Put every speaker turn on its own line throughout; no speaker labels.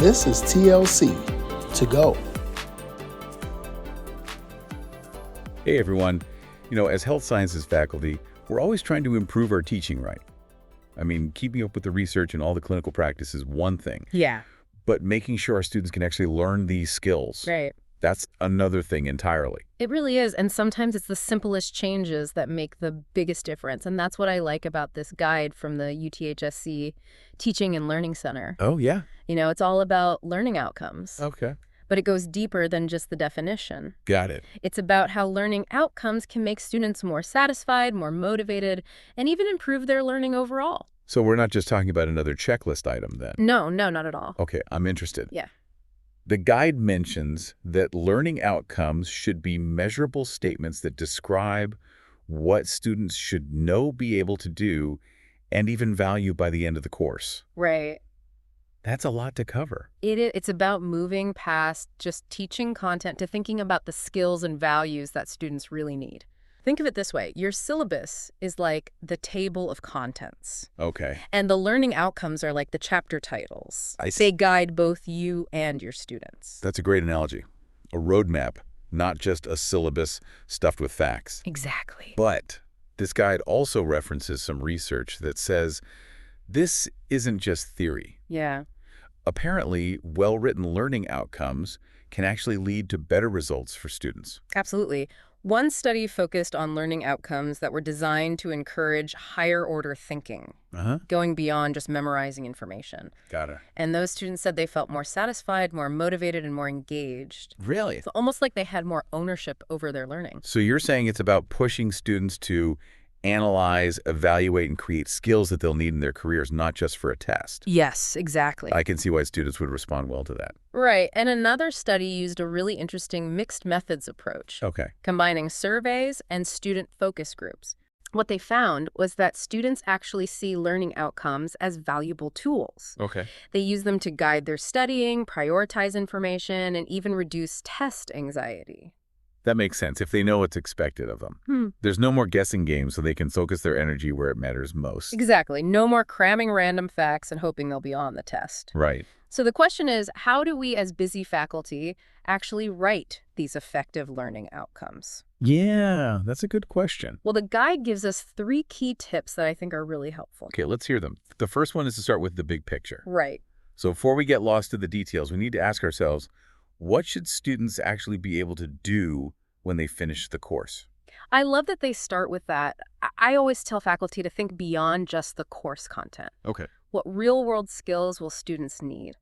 This is TLC to go.
Hey everyone, as health sciences faculty, we're always trying to improve our teaching, right? I mean, keeping up with the research and all the clinical practice is one thing.
Yeah.
But making sure our students can actually learn these skills,
Right.
that's another thing entirely.
It really is. And sometimes it's the simplest changes that make the biggest difference. And that's what I like about this guide from the UTHSC Teaching and Learning Center.
Oh, yeah?
It's all about learning outcomes.
Okay.
But it goes deeper than just the definition.
Got it.
It's about how learning outcomes can make students more satisfied, more motivated, and even improve their learning overall.
So we're not just talking about another checklist item then?
No, not at all.
Okay, I'm interested.
Yeah.
The guide mentions that learning outcomes should be measurable statements that describe what students should know, be able to do, and even value by the end of the course.
Right.
That's a lot to cover.
It's about moving past just teaching content to thinking about the skills and values that students really need. Think of it this way. Your syllabus is like the table of contents.
Okay.
And the learning outcomes are like the chapter titles.
I see.
They guide both you and your students.
That's a great analogy. A roadmap, not just a syllabus stuffed with facts.
Exactly.
But this guide also references some research that says this isn't just theory.
Yeah.
Apparently, well-written learning outcomes can actually lead to better results for students.
Absolutely. One study focused on learning outcomes that were designed to encourage higher-order thinking, going beyond just memorizing information.
Got it.
And those students said they felt more satisfied, more motivated, and more engaged.
Really?
It's almost like they had more ownership over their learning.
So you're saying it's about pushing students to analyze, evaluate, and create skills that they'll need in their careers, not just for a test.
Yes, exactly.
I can see why students would respond well to that.
Right. And another study used a really interesting mixed methods approach,
Okay.
combining surveys and student focus groups. What they found was that students actually see learning outcomes as valuable tools.
Okay.
They use them to guide their studying, prioritize information, and even reduce test anxiety.
That makes sense if they know what's expected of them. There's no more guessing games, so they can focus their energy where it matters most.
Exactly. No more cramming random facts and hoping they'll be on the test.
Right.
So the question is, how do we as busy faculty actually write these effective learning outcomes?
Yeah, that's a good question.
Well, the guide gives us 3 key tips that I think are really helpful.
Okay, let's hear them. The first one is to start with the big picture.
Right.
So before we get lost in the details, we need to ask ourselves, what should students actually be able to do when they finish the course?
I love that they start with that. I always tell faculty to think beyond just the course content.
Okay.
What real-world skills will students need?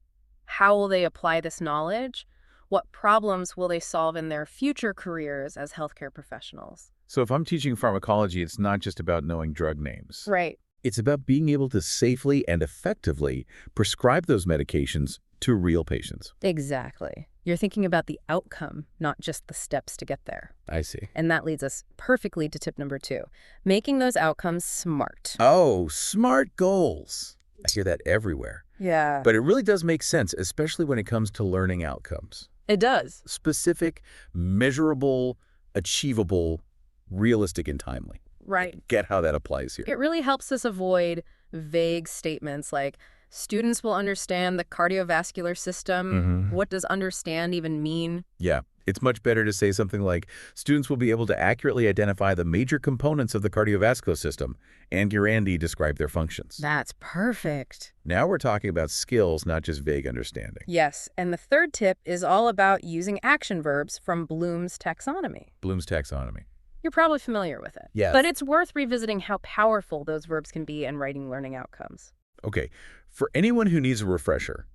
How will they apply this knowledge? What problems will they solve in their future careers as healthcare professionals?
So if I'm teaching pharmacology, it's not just about knowing drug names.
Right.
It's about being able to safely and effectively prescribe those medications to real patients.
Exactly. You're thinking about the outcome, not just the steps to get there.
I see.
And that leads us perfectly to tip number 2, making those outcomes smart.
Oh, SMART goals. I hear that everywhere.
Yeah.
But it really does make sense, especially when it comes to learning outcomes.
It does.
Specific, measurable, achievable, realistic, and timely.
Right.
Get how that applies here.
It really helps us avoid vague statements like, students will understand the cardiovascular system. What does understand even mean?
Yeah, it's much better to say something like, students will be able to accurately identify the major components of the cardiovascular system and describe their functions.
That's perfect.
Now we're talking about skills, not just vague understanding.
Yes, and the third tip is all about using action verbs from Bloom's taxonomy.
Bloom's taxonomy.
You're probably familiar with it.
Yes.
But it's worth revisiting how powerful those verbs can be in writing learning outcomes.
Okay, for anyone who needs a refresher,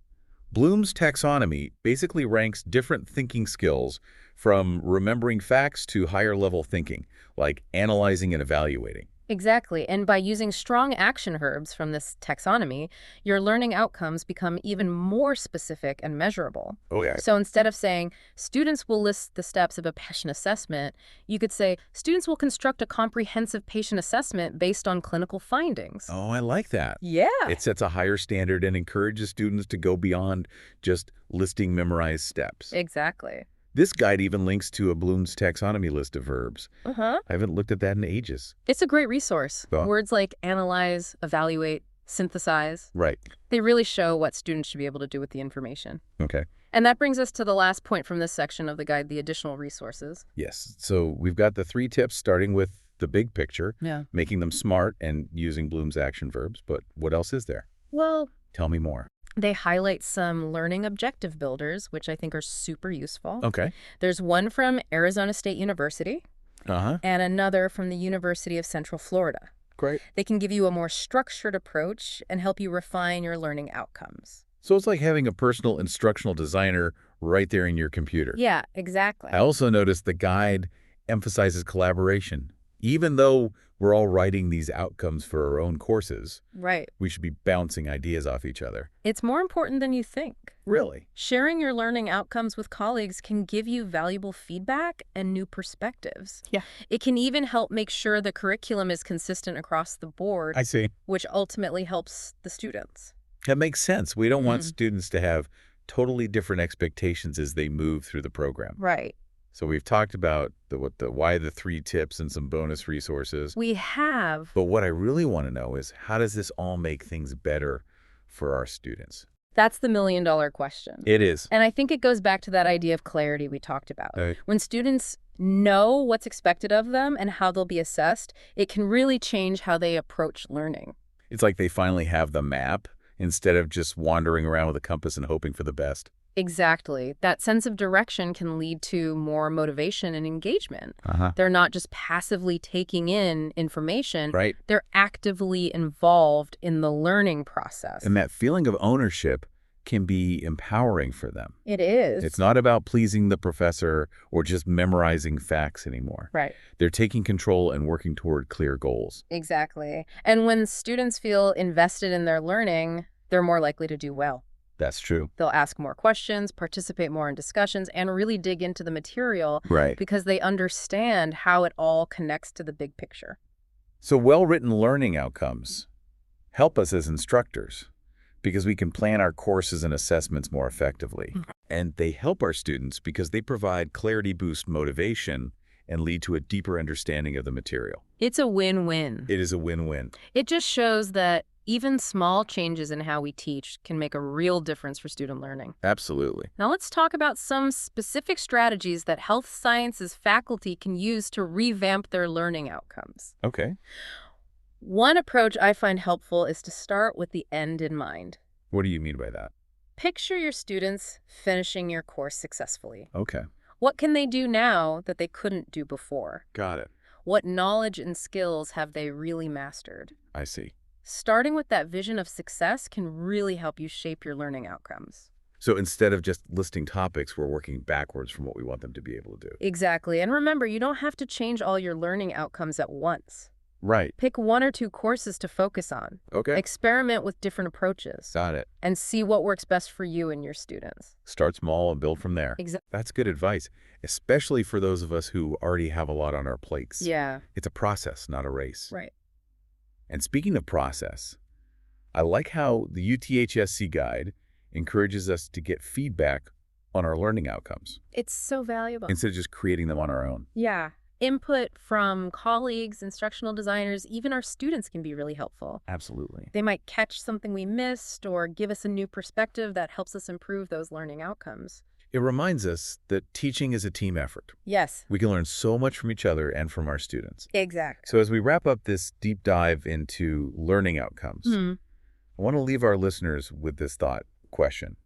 Bloom's taxonomy basically ranks different thinking skills from remembering facts to higher level thinking, like analyzing and evaluating.
Exactly. And by using strong action verbs from this taxonomy, your learning outcomes become even more specific and measurable.
Oh, yeah.
So instead of saying, students will list the steps of a patient assessment, you could say, students will construct a comprehensive patient assessment based on clinical findings.
Oh, I like that.
Yeah.
It sets a higher standard and encourages students to go beyond just listing memorized steps.
Exactly.
This guide even links to a Bloom's taxonomy list of verbs. I haven't looked at that in ages.
It's a great resource.
Oh.
Words like analyze, evaluate, synthesize.
Right.
They really show what students should be able to do with the information.
Okay.
And that brings us to the last point from this section of the guide, the additional resources.
Yes. So we've got the 3 tips, starting with the big picture,
Yeah.
making them smart and using Bloom's action verbs. But what else is there?
Well,
Tell me more.
they highlight some learning objective builders, which I think are super useful.
Okay.
There's one from Arizona State University
Uh-huh.
and another from the University of Central Florida.
Great.
They can give you a more structured approach and help you refine your learning outcomes.
So it's like having a personal instructional designer right there in your computer.
Yeah, exactly.
I also noticed the guide emphasizes collaboration. Even though we're all writing these outcomes for our own courses,
Right.
we should be bouncing ideas off each other.
It's more important than you think.
Really?
Sharing your learning outcomes with colleagues can give you valuable feedback and new perspectives.
Yeah.
It can even help make sure the curriculum is consistent across the board,
I see.
which ultimately helps the students.
That makes sense. We don't want students to have totally different expectations as they move through the program.
Right.
So we've talked about why the 3 tips and some bonus resources.
We have.
But what I really want to know is, how does this all make things better for our students?
That's the million-dollar question.
It is.
And I think it goes back to that idea of clarity we talked about.
Right.
When students know what's expected of them and how they'll be assessed, it can really change how they approach learning.
It's like they finally have the map instead of just wandering around with a compass and hoping for the best.
Exactly. That sense of direction can lead to more motivation and engagement.
Uh-huh.
They're not just passively taking in information.
Right.
They're actively involved in the learning process.
And that feeling of ownership can be empowering for them.
It is.
It's not about pleasing the professor or just memorizing facts anymore.
Right.
They're taking control and working toward clear goals.
Exactly. And when students feel invested in their learning, they're more likely to do well.
That's true.
They'll ask more questions, participate more in discussions, and really dig into the material
Right.
because they understand how it all connects to the big picture.
So well-written learning outcomes help us as instructors because we can plan our courses and assessments more effectively. And they help our students because they provide clarity-boost motivation and lead to a deeper understanding of the material.
It's a win-win.
It is a win-win.
It just shows that even small changes in how we teach can make a real difference for student learning.
Absolutely.
Now let's talk about some specific strategies that health sciences faculty can use to revamp their learning outcomes.
Okay.
One approach I find helpful is to start with the end in mind.
What do you mean by that?
Picture your students finishing your course successfully.
Okay.
What can they do now that they couldn't do before?
Got it.
What knowledge and skills have they really mastered?
I see.
Starting with that vision of success can really help you shape your learning outcomes.
So instead of just listing topics, we're working backwards from what we want them to be able to do.
Exactly. And remember, you don't have to change all your learning outcomes at once.
Right.
Pick 1 or 2 courses to focus on.
Okay.
Experiment with different approaches.
Got it.
And see what works best for you and your students.
Start small and build from there.
Exactly.
That's good advice, especially for those of us who already have a lot on our plates.
Yeah.
It's a process, not a race.
Right.
And speaking of process, I like how the UTHSC guide encourages us to get feedback on our learning outcomes
It's so valuable.
instead of just creating them on our own.
Yeah. Input from colleagues, instructional designers, even our students can be really helpful.
Absolutely.
They might catch something we missed or give us a new perspective that helps us improve those learning outcomes.
It reminds us that teaching is a team effort.
Yes.
We can learn so much from each other and from our students.
Exactly.
So as we wrap up this deep dive into learning outcomes, I want to leave our listeners with this question.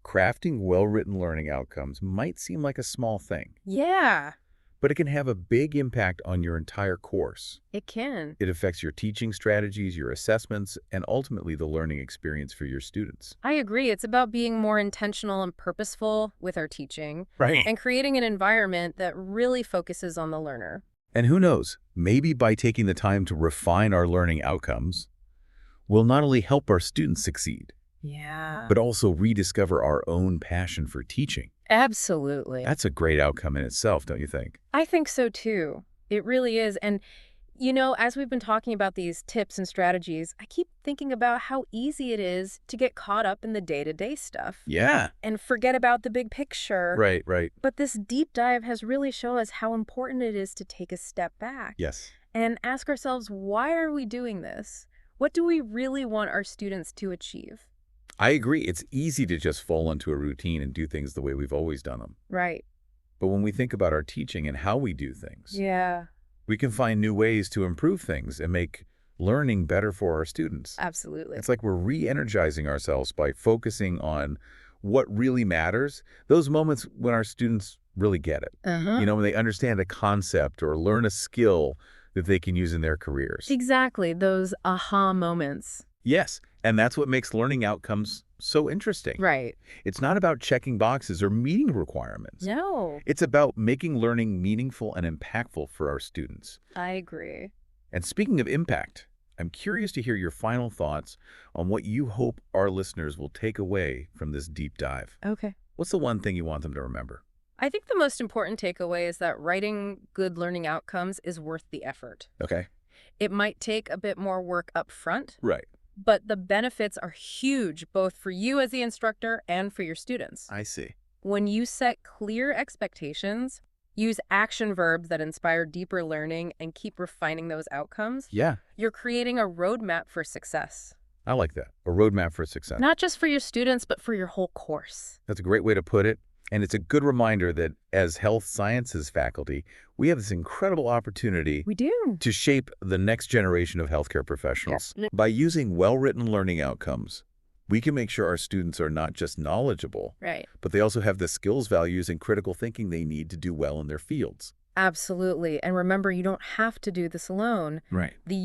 Crafting well-written learning outcomes might seem like a small thing,
Yeah,
but it can have a big impact on your entire course.
it can.
It affects your teaching strategies, your assessments, and ultimately the learning experience for your students.
I agree. It's about being more intentional and purposeful with our teaching
Right.
and creating an environment that really focuses on the learner.
And who knows, maybe by taking the time to refine our learning outcomes, we'll not only help our students succeed,
Yeah.
but also rediscover our own passion for teaching.
Absolutely.
That's a great outcome in itself, don't you think?
I think so too. It really is. And, you know, as we've been talking about these tips and strategies, I keep thinking about how easy it is to get caught up in the day-to-day stuff
Yeah.
and forget about the big picture.
Right, right.
But this deep dive has really shown us how important it is to take a step back
Yes.
and ask ourselves, why are we doing this? What do we really want our students to achieve?
I agree. It's easy to just fall into a routine and do things the way we've always done them.
Right.
But when we think about our teaching and how we do things,
Yeah,
we can find new ways to improve things and make learning better for our students.
absolutely.
It's like we're re-energizing ourselves by focusing on what really matters, those moments when our students really get it.
Uh-huh.
When they understand a concept or learn a skill that they can use in their careers.
Exactly, those aha moments.
Yes, and that's what makes learning outcomes so interesting.
Right.
It's not about checking boxes or meeting requirements.
No,
It's about making learning meaningful and impactful for our students.
I agree.
And speaking of impact, I'm curious to hear your final thoughts on what you hope our listeners will take away from this deep dive.
Okay.
What's the one thing you want them to remember?
I think the most important takeaway is that writing good learning outcomes is worth the effort.
Okay.
It might take a bit more work up front,
Right.
but the benefits are huge, both for you as the instructor and for your students.
I see.
When you set clear expectations, use action verbs that inspire deeper learning, and keep refining those outcomes,
Yeah,
you're creating a roadmap for success.
I like that. A roadmap for success.
Not just for your students, but for your whole course.
That's a great way to put it. And it's a good reminder that as health sciences faculty, we have this incredible opportunity
We do.
to shape the next generation of healthcare professionals.
Yes.
By using well-written learning outcomes, we can make sure our students are not just knowledgeable,
Right.
but they also have the skills, values, and critical thinking they need to do well in their fields.
Absolutely. And remember, you don't have to do this alone.
Right.
The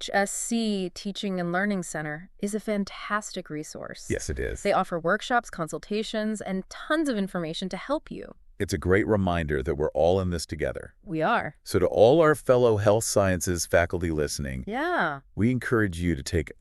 UTHSC Teaching and Learning Center is a fantastic resource.
Yes, it is.
They offer workshops, consultations, and tons of information to help you.
It's a great reminder that we're all in this together.
We are.
So to all our fellow health sciences faculty listening,
Yeah.
we encourage you to take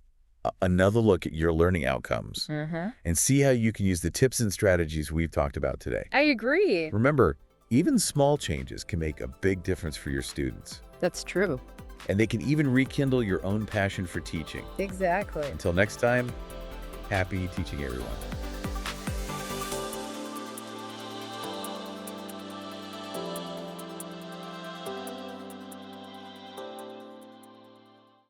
another look at your learning outcomes and see how you can use the tips and strategies we've talked about today.
I agree.
Remember, even small changes can make a big difference for your students,
That's true.
and they can even rekindle your own passion for teaching.
Exactly.
Until next time, happy teaching, everyone.